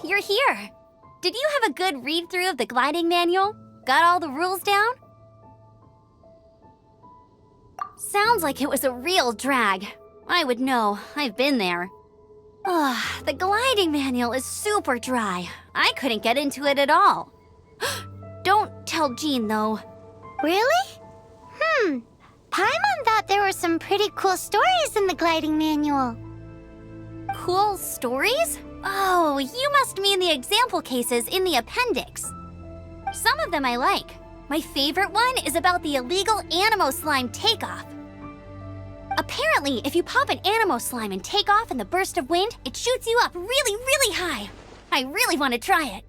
You're here! Did you have a good read-through of the gliding manual? Got all the rules down? Sounds like it was a real drag. I would know. I've been there. Ugh, the gliding manual is super dry. I couldn't get into it at all. Don't tell Jean, though. Really? Paimon thought there were some pretty cool stories in the gliding manual. Cool stories? Oh, you must mean the example cases in the appendix. Some of them I like. My favorite one is about the illegal Animo slime takeoff. Apparently, if you pop an Animo slime and take off in the burst of wind, it shoots you up really, really high. I really want to try it.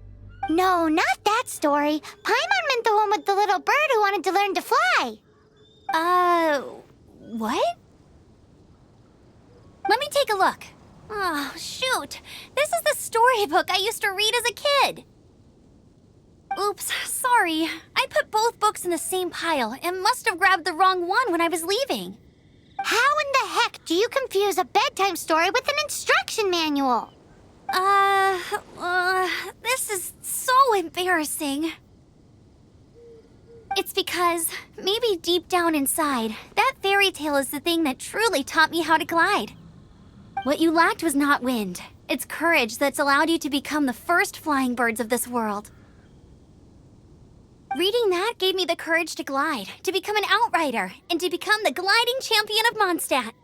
No, not that story. Paimon meant the one with the little bird who wanted to learn to fly. What? Let me take a look. Oh, shoot. This is the storybook I used to read as a kid. Oops, sorry. I put both books in the same pile and must have grabbed the wrong one when I was leaving. How in the heck do you confuse a bedtime story with an instruction manual? This is so embarrassing. It's because, maybe deep down inside, that fairy tale is the thing that truly taught me how to glide. What you lacked was not wind. It's courage that's allowed you to become the first flying birds of this world. Reading that gave me the courage to glide, to become an outrider, and to become the gliding champion of Mondstadt.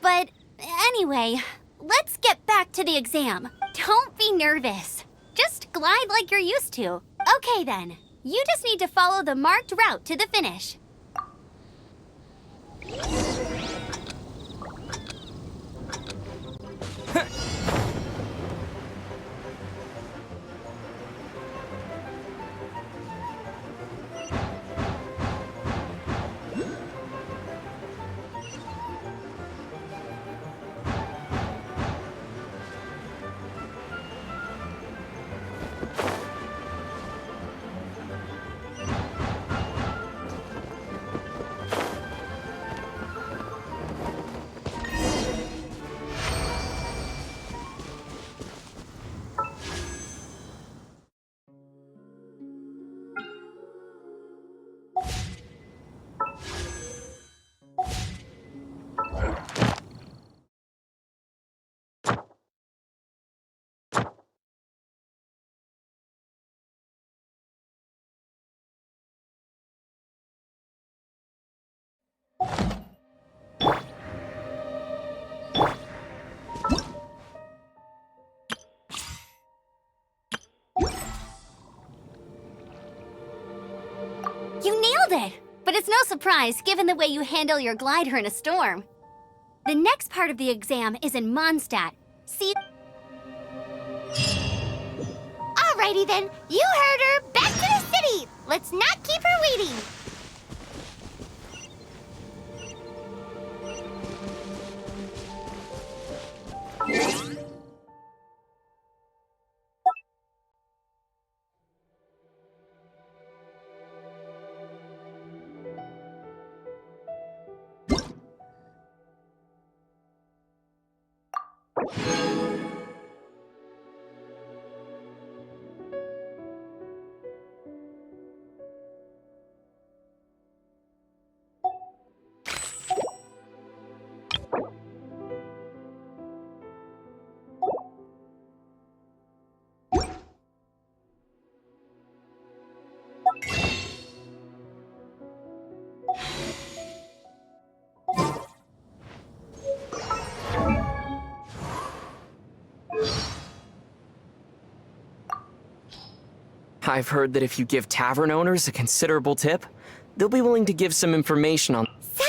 But anyway, let's get back to the exam. Don't be nervous. Just glide like you're used to. Okay then, you just need to follow the marked route to the finish. You nailed it! But it's no surprise, given the way you handle your glider in a storm. The next part of the exam is in Mondstadt. See? Alrighty then, you heard her. Back to the city! Let's not keep her waiting. I've heard that if you give tavern owners a considerable tip, they'll be willing to give some information on... Cider!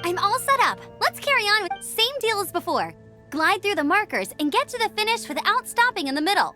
I'm all set up. Let's carry on with same deal as before. Glide through the markers and get to the finish without stopping in the middle.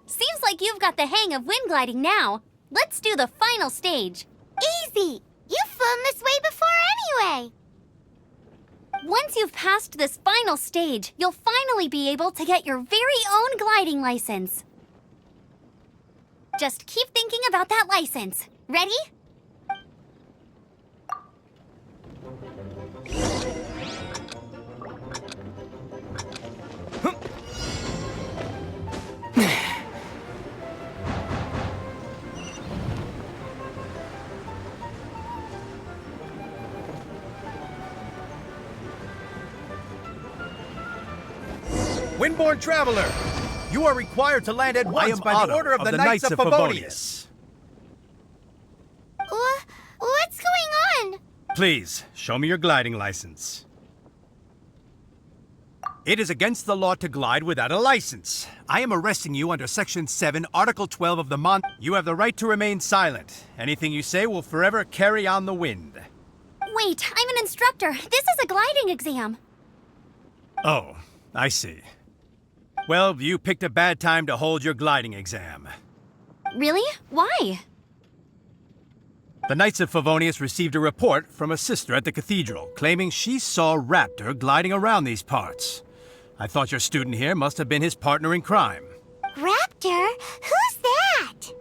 Seems like you've got the hang of wind gliding now. Let's do the final stage. Easy! You've flown this way before anyway! Once you've passed this final stage, you'll finally be able to get your very own gliding license. Just keep thinking about that license. Ready? Windborne Traveler, you are required to land at once by the order of the Knights of Favonius. What's going on? Please, show me your gliding license. It is against the law to glide without a license. I am arresting you under Section 7, Article 12 of the You have the right to remain silent. Anything you say will forever carry on the wind. Wait, I'm an instructor. This is a gliding exam. Oh, I see. Well, you picked a bad time to hold your gliding exam. Really? Why? The Knights of Favonius received a report from a sister at the cathedral claiming she saw Raptor gliding around these parts. I thought your student here must have been his partner in crime. Raptor? Who's that?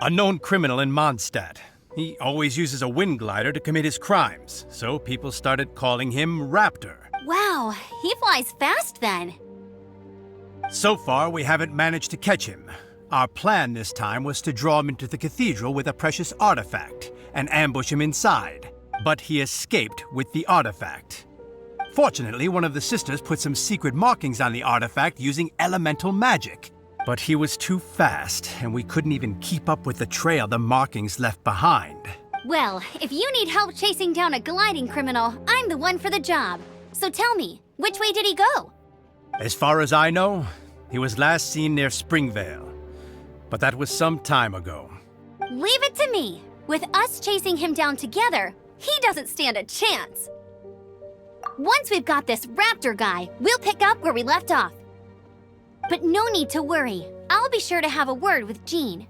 A known criminal in Mondstadt. He always uses a wind glider to commit his crimes, so people started calling him Raptor. Wow, he flies fast then. So far, we haven't managed to catch him. Our plan this time was to draw him into the cathedral with a precious artifact and ambush him inside. But he escaped with the artifact. Fortunately, one of the sisters put some secret markings on the artifact using elemental magic. But he was too fast, and we couldn't even keep up with the trail the markings left behind. Well, if you need help chasing down a gliding criminal, I'm the one for the job. So tell me, which way did he go? As far as I know, he was last seen near Springvale. But that was some time ago. Leave it to me. With us chasing him down together, he doesn't stand a chance. Once we've got this Raptor guy, we'll pick up where we left off. But no need to worry. I'll be sure to have a word with Jean.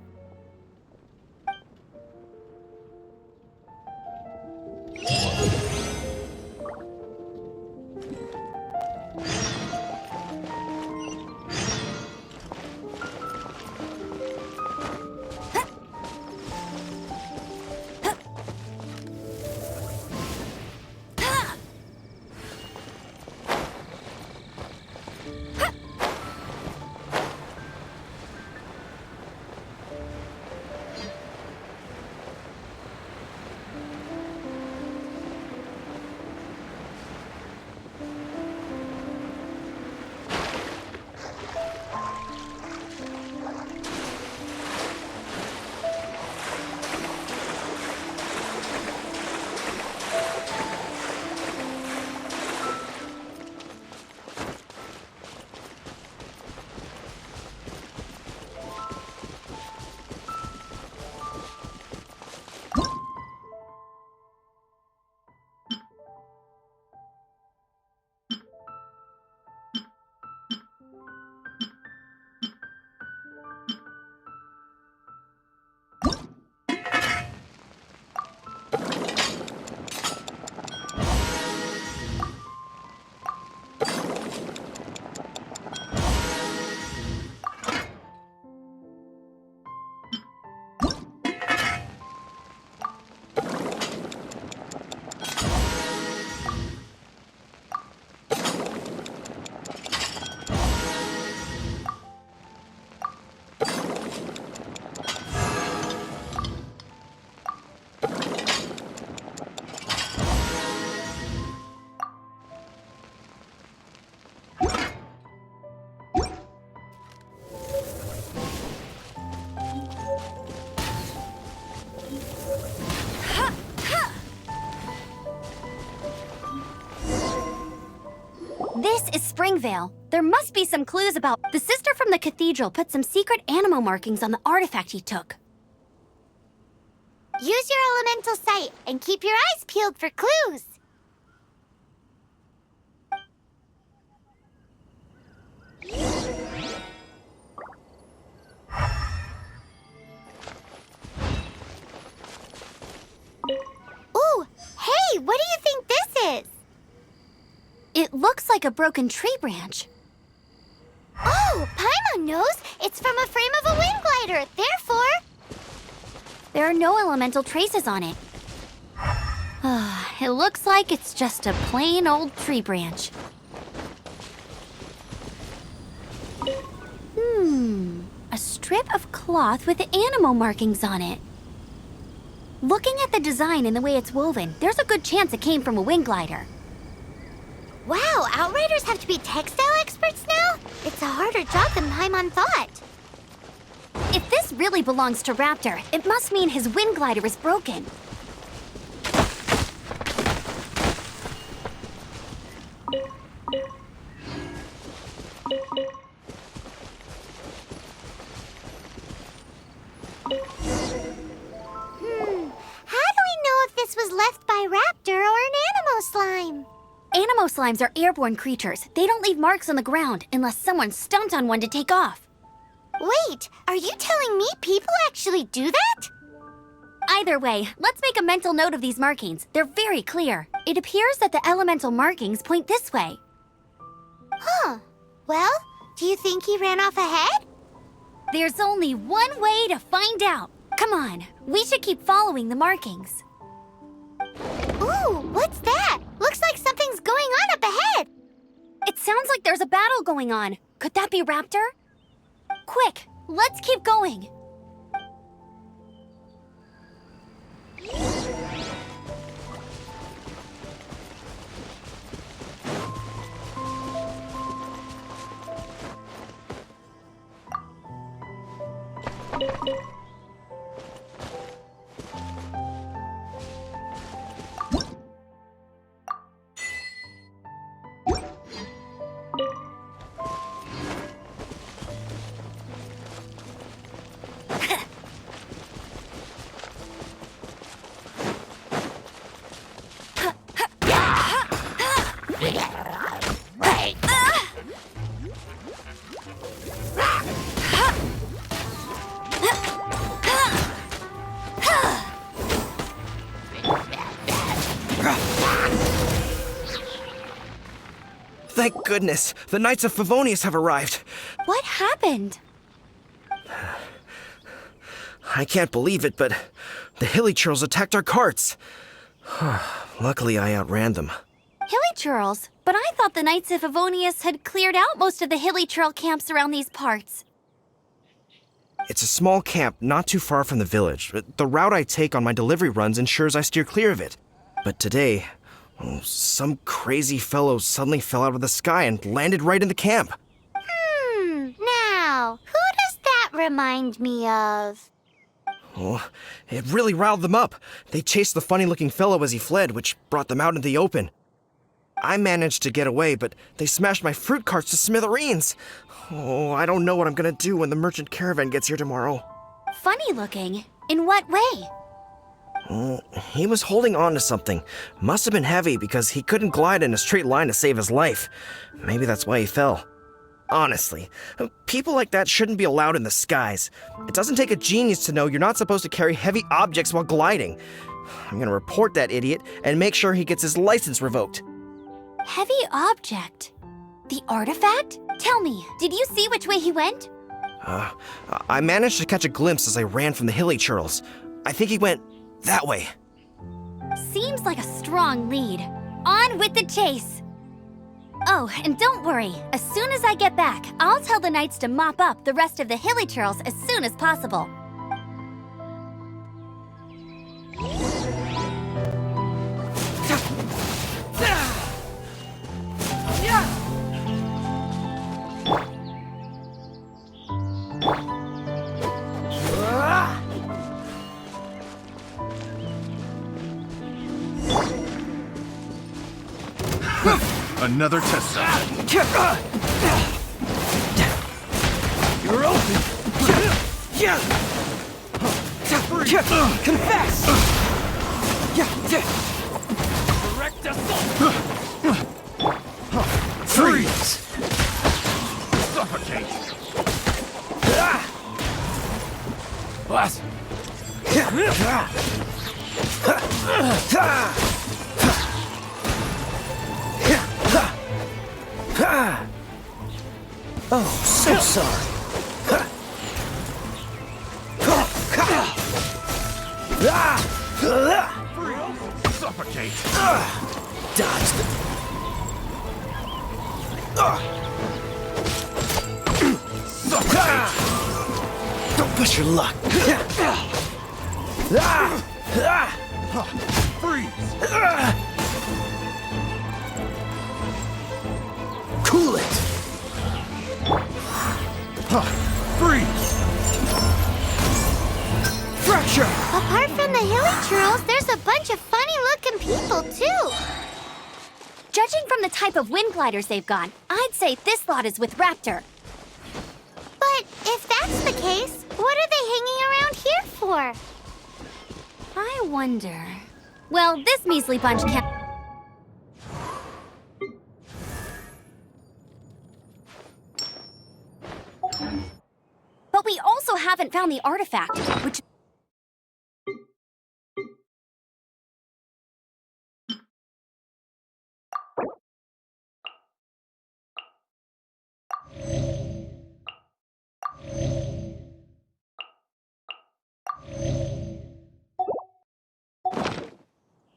This is Springvale. There must be some clues about... The sister from the cathedral put some secret animal markings on the artifact he took. Use your elemental sight and keep your eyes peeled for clues. Ooh, hey, what do you think this is? It looks like a broken tree branch. Oh, Paimon knows. It's from a frame of a wind glider. Therefore... There are no elemental traces on it. It looks like it's just a plain old tree branch. A strip of cloth with animal markings on it. Looking at the design and the way it's woven, there's a good chance it came from a wind glider. Wow, Outriders have to be textile experts now? It's a harder job than Paimon thought. If this really belongs to Raptor, it must mean his wind glider is broken. Animo slimes are airborne creatures. They don't leave marks on the ground unless someone stomped on one to take off. Wait, are you telling me people actually do that? Either way, let's make a mental note of these markings. They're very clear. It appears that the elemental markings point this way. Huh. Well, do you think he ran off ahead? There's only one way to find out. Come on, we should keep following the markings. Ooh, what's that? Looks like something's going on up ahead. It sounds like there's a battle going on. Could that be Raptor? Quick, let's keep going. Thank goodness, the Knights of Favonius have arrived. What happened? I can't believe it, but the hilly churls attacked our carts. Luckily, I outran them. Hilly churls? But I thought the Knights of Favonius had cleared out most of the hilly churl camps around these parts. It's a small camp not too far from the village. The route I take on my delivery runs ensures I steer clear of it. But today, some crazy fellow suddenly fell out of the sky and landed right in the camp. Now, who does that remind me of? Oh, it really riled them up. They chased the funny-looking fellow as he fled, which brought them out into the open. I managed to get away, but they smashed my fruit carts to smithereens. Oh, I don't know what I'm gonna do when the merchant caravan gets here tomorrow. Funny looking? In what way? He was holding on to something. Must have been heavy because he couldn't glide in a straight line to save his life. Maybe that's why he fell. Honestly, people like that shouldn't be allowed in the skies. It doesn't take a genius to know you're not supposed to carry heavy objects while gliding. I'm gonna report that idiot and make sure he gets his license revoked. Heavy object? The artifact? Tell me, did you see which way he went? I managed to catch a glimpse as I ran from the hilly churls. I think he went that way. Seems like a strong lead. On with the chase! Oh, and don't worry. As soon as I get back, I'll tell the knights to mop up the rest of the hilly churls as soon as possible. Another test session. You're open. Confess. Direct assault. Freeze. Suffocate. What? Oh, so sorry. Suffocate. Dodge the... Suffocate. Don't push your luck. Freeze. Cool it. Freeze. Fracture. Apart from the hilly churls, there's a bunch of funny-looking people, too. Judging from the type of wind gliders they've got, I'd say this lot is with Raptor. But if that's the case, what are they hanging around here for? I wonder... Well, this measly bunch can't... haven't found the artifact, which...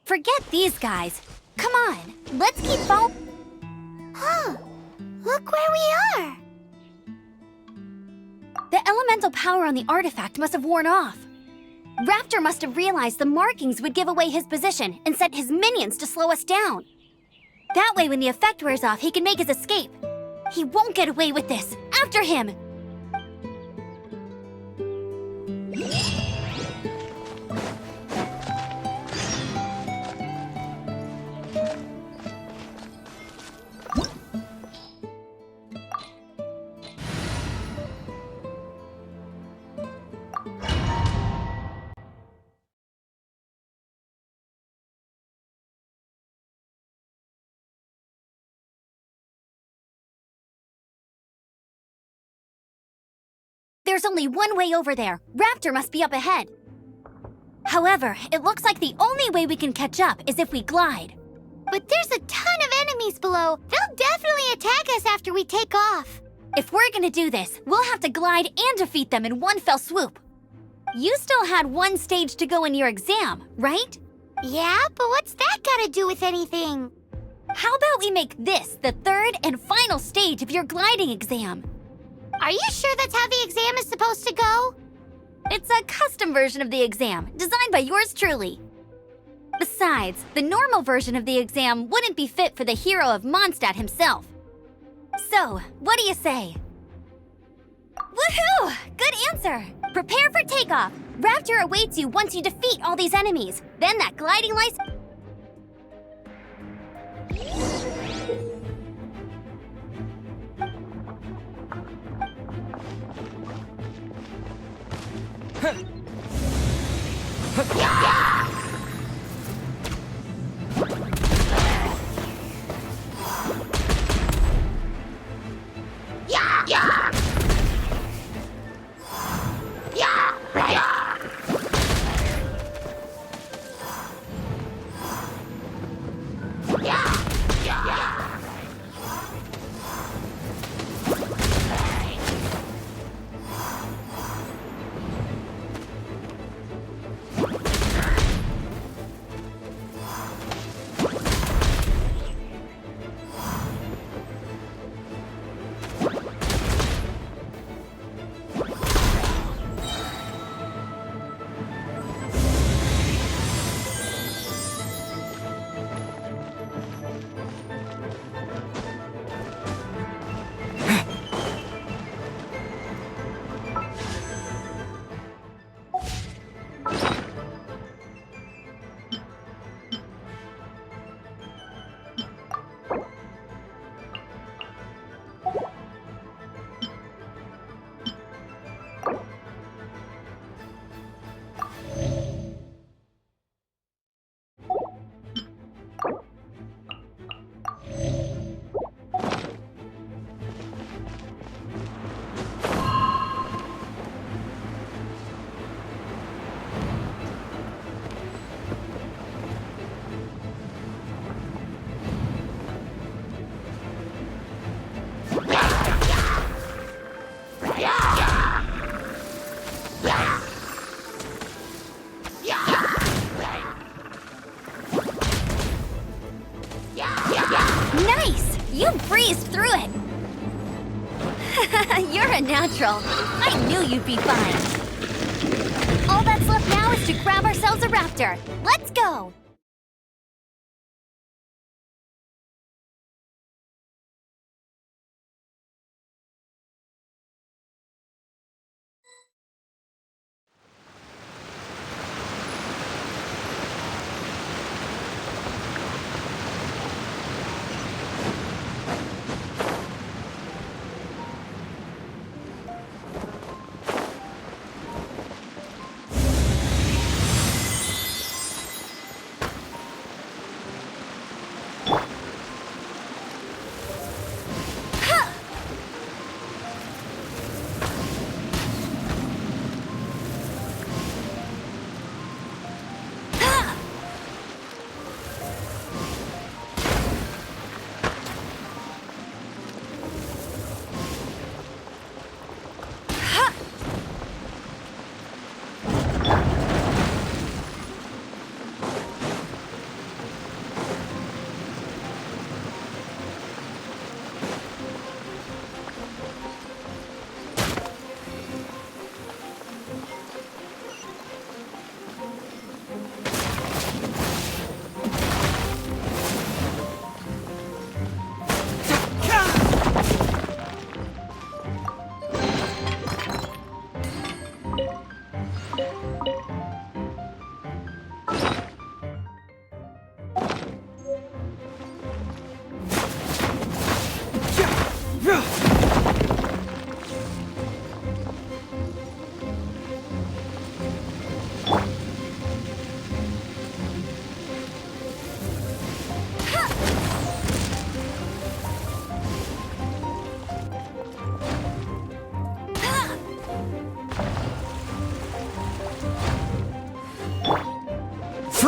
Forget these guys. Come on, let's keep following. Huh. Look where we are. The elemental power on the artifact must have worn off. Raptor must have realized the markings would give away his position and sent his minions to slow us down. That way, when the effect wears off, he can make his escape. He won't get away with this. After him! There's only one way over there. Raptor must be up ahead. However, it looks like the only way we can catch up is if we glide. But there's a ton of enemies below. They'll definitely attack us after we take off. If we're gonna do this, we'll have to glide and defeat them in one fell swoop. You still had one stage to go in your exam, right? Yeah, but what's that gotta do with anything? How about we make this the third and final stage of your gliding exam? Are you sure that's how the exam is supposed to go? It's a custom version of the exam, designed by yours truly. Besides, the normal version of the exam wouldn't be fit for the hero of Mondstadt himself. So, what do you say? Woohoo! Good answer! Prepare for takeoff! Raptor awaits you once you defeat all these enemies. Then that gliding license... Nice! You breezed through it! You're a natural. I knew you'd be fine. All that's left now is to grab ourselves a raptor. Let's go!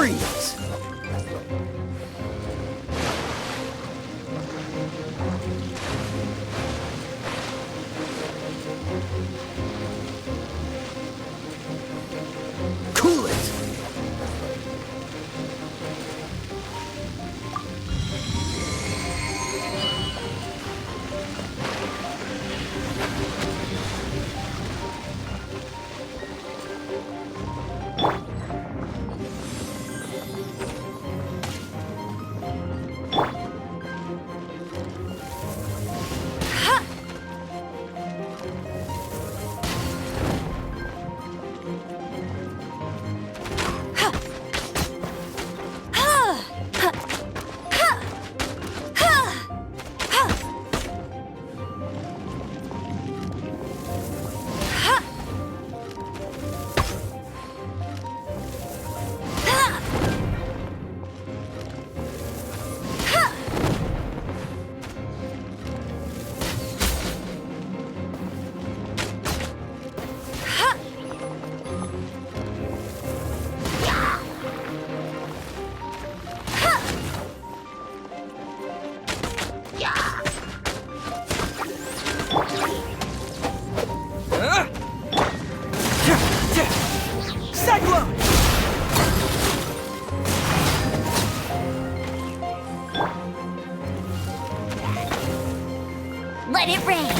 Freeze! Cool it! Cyclone! Let it rain!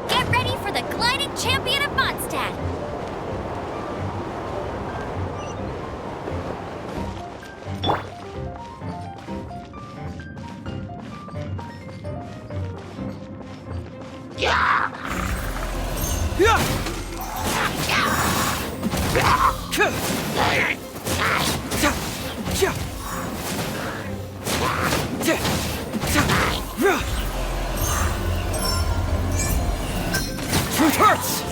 Get ready for the gliding champion of Mondstadt! Truth hurts!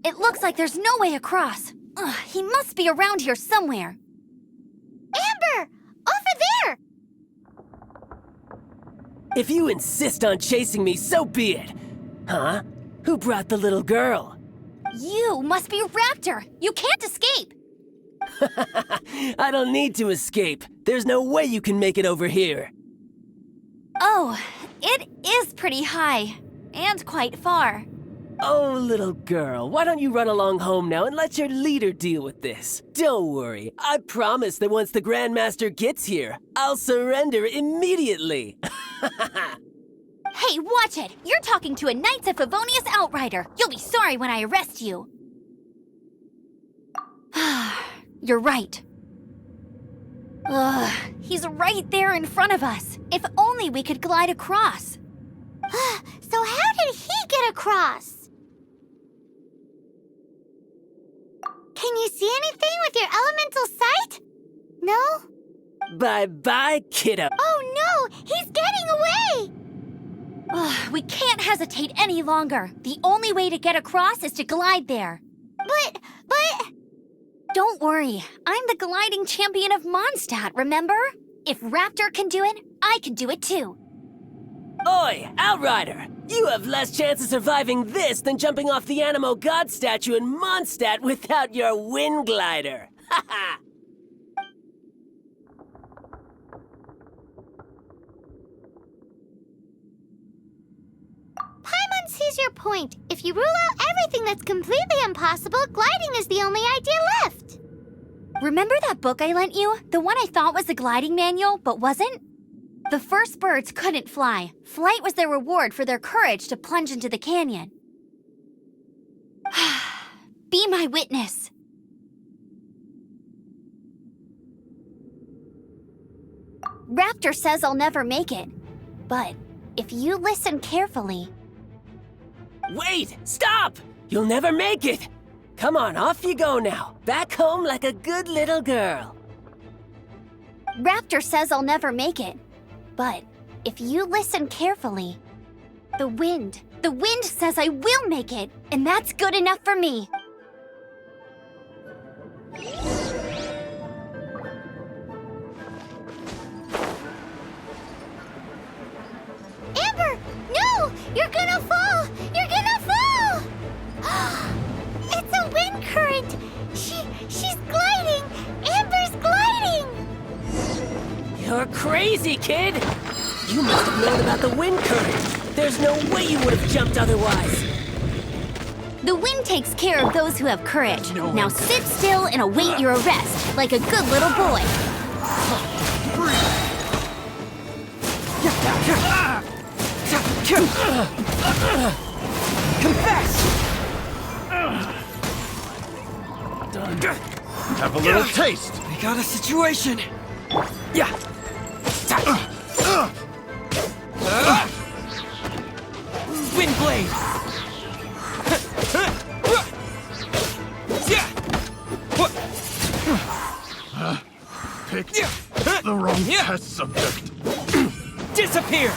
It looks like there's no way across. Ugh, he must be around here somewhere. Amber! Over there! If you insist on chasing me, so be it. Huh? Who brought the little girl? You must be Raptor. You can't escape. I don't need to escape. There's no way you can make it over here. Oh, it is pretty high. And quite far. Oh, little girl, why don't you run along home now and let your leader deal with this? Don't worry, I promise that once the Grandmaster gets here, I'll surrender immediately. Hey, watch it! You're talking to a Knights of Favonius outrider. You'll be sorry when I arrest you. You're right. Ugh, he's right there in front of us. If only we could glide across. So how did he get across? Can you see anything with your elemental sight? No? Bye-bye, kiddo. Oh no! He's getting away! Ugh, we can't hesitate any longer. The only way to get across is to glide there. But... Don't worry, I'm the gliding champion of Mondstadt, remember? If Raptor can do it, I can do it too. Oi, Outrider! You have less chance of surviving this than jumping off the Animo God statue in Mondstadt without your wind glider. Ha ha! Paimon sees your point. If you rule out everything that's completely impossible, gliding is the only idea left. Remember that book I lent you? The one I thought was the gliding manual, but wasn't? The first birds couldn't fly. Flight was their reward for their courage to plunge into the canyon. Be my witness. Raptor says I'll never make it. But if you listen carefully... Wait! Stop! You'll never make it! Come on, off you go now. Back home like a good little girl. Raptor says I'll never make it. But if you listen carefully, the wind says I will make it, and that's good enough for me. Amber! No! You're gonna fall! You're gonna fall! It's a wind current! She's gliding! Amber's gliding! You're crazy, kid! You must have known about the wind current. There's no way you would have jumped otherwise. The wind takes care of those who have courage. Now sit still and await your arrest, like a good little boy. Confess! Have a little taste. We got a situation. Yeah. Wind blade. Picked the wrong test subject. Disappear.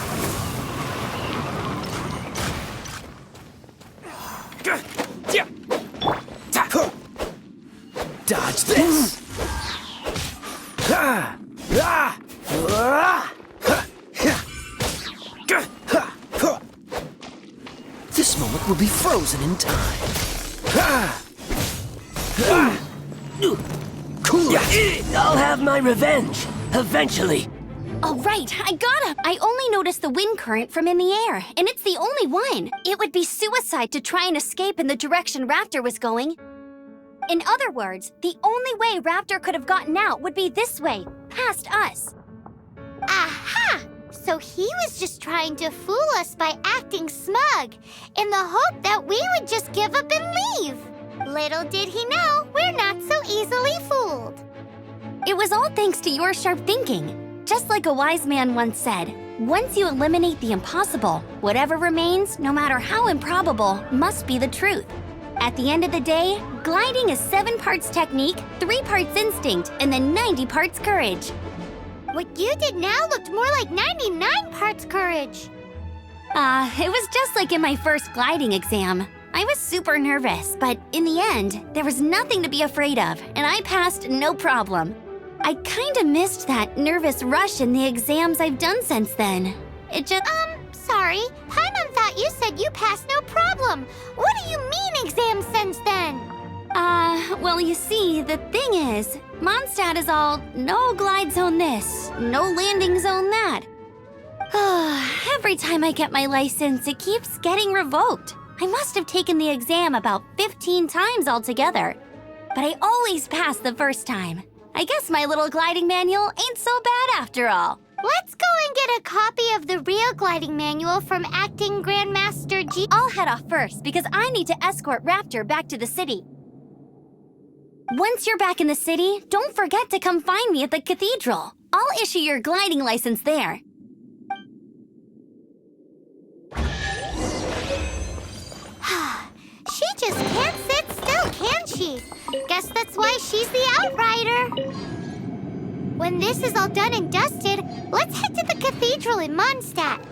Dodge this. This moment will be frozen in time. Cool it. I'll have my revenge, eventually. All right, I got him. I only noticed the wind current from in the air, and it's the only one. It would be suicide to try and escape in the direction Raptor was going. In other words, the only way Raptor could have gotten out would be this way, past us. Aha! So he was just trying to fool us by acting smug, in the hope that we would just give up and leave. Little did he know, we're not so easily fooled. It was all thanks to your sharp thinking. Just like a wise man once said, once you eliminate the impossible, whatever remains, no matter how improbable, must be the truth. At the end of the day, gliding is 7 parts technique, 3 parts instinct, and then 90 parts courage. What you did now looked more like 99 parts courage. It was just like in my first gliding exam. I was super nervous, but in the end, there was nothing to be afraid of, and I passed no problem. I kinda missed that nervous rush in the exams I've done since then. It just... Sorry. Paimon thought you said you passed no problem. What do you mean exam since then? Well, you see, the thing is, Mondstadt is all no glide zone this, no landing zone that. Every time I get my license, it keeps getting revoked. I must have taken the exam about 15 times altogether. But I always pass the first time. I guess my little gliding manual ain't so bad after all. Let's go and get a copy of the real gliding manual from Acting Grandmaster G. I'll head off first because I need to escort Raptor back to the city. Once you're back in the city, don't forget to come find me at the cathedral. I'll issue your gliding license there. She just can't sit still, can she? Guess that's why she's the outrider. When this is all done and dusted, let's head to the cathedral in Mondstadt.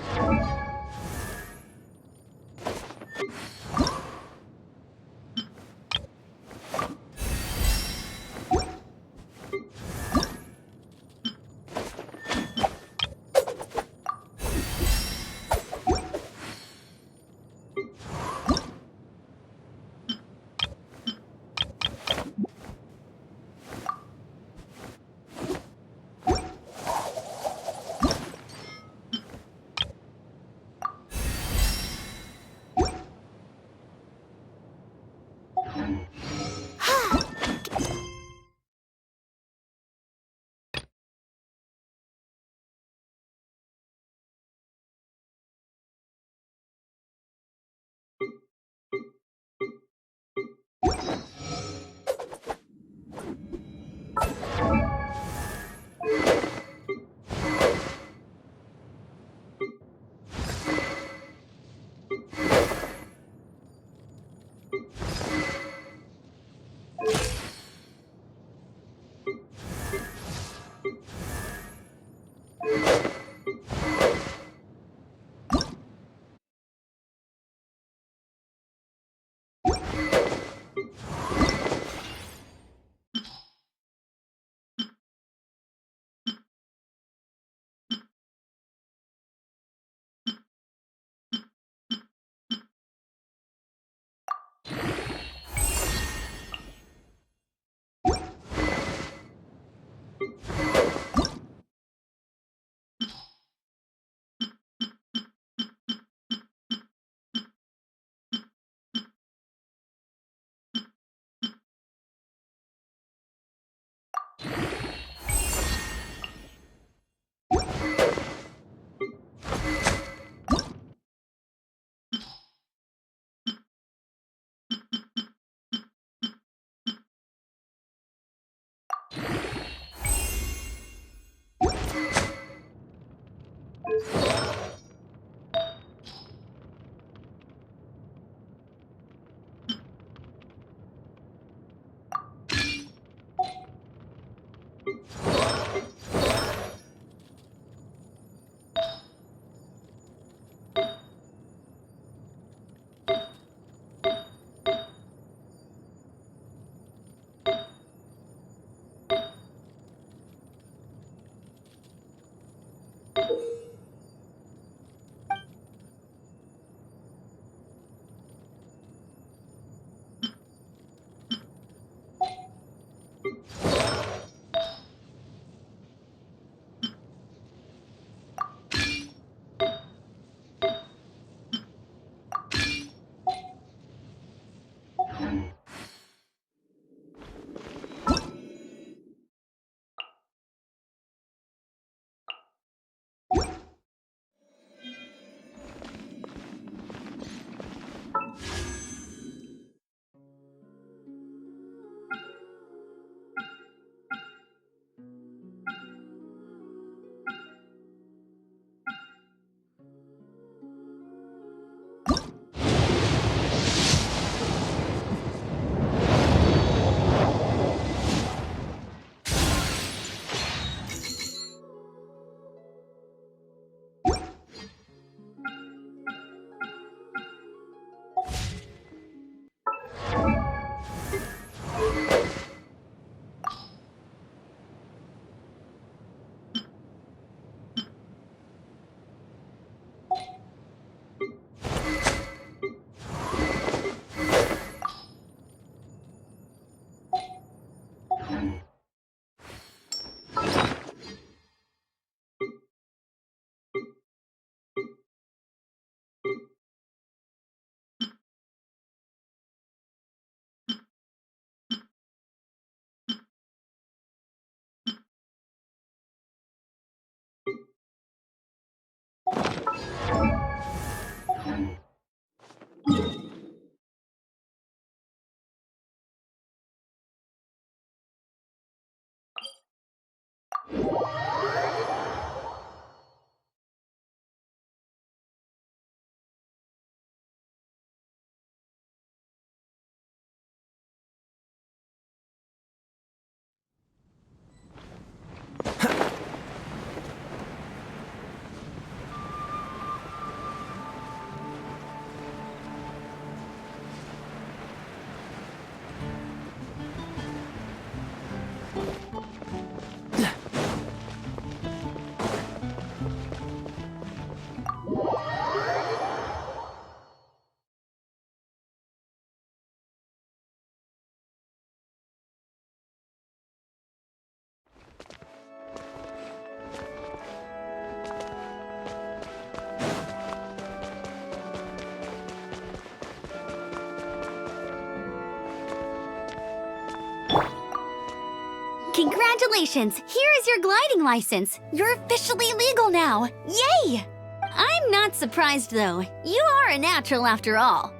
Congratulations! Here is your gliding license. You're officially legal now. Yay! I'm not surprised though. You are a natural after all.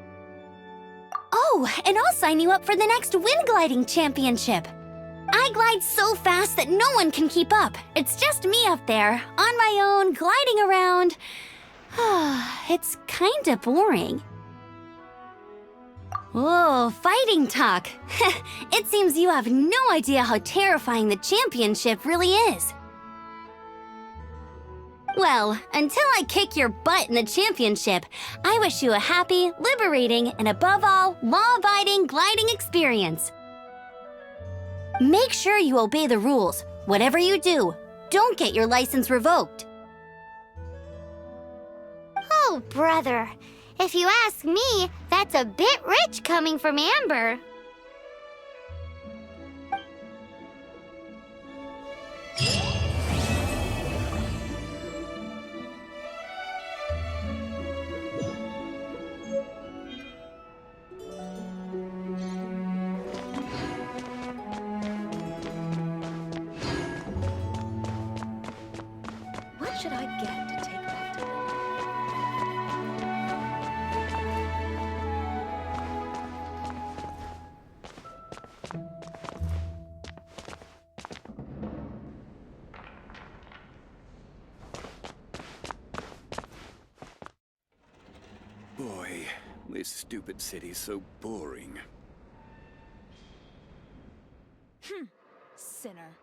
Oh, and I'll sign you up for the next wind gliding championship. I glide so fast that no one can keep up. It's just me up there, on my own, gliding around. It's kinda boring. Whoa, fighting talk. It seems you have no idea how terrifying the championship really is. Well, until I kick your butt in the championship, I wish you a happy, liberating, and above all, law-abiding gliding experience. Make sure you obey the rules. Whatever you do, don't get your license revoked. Oh, brother. If you ask me, that's a bit rich coming from Amber. What should I get to take back to Lily? Boy, this stupid city's so boring. Sinner.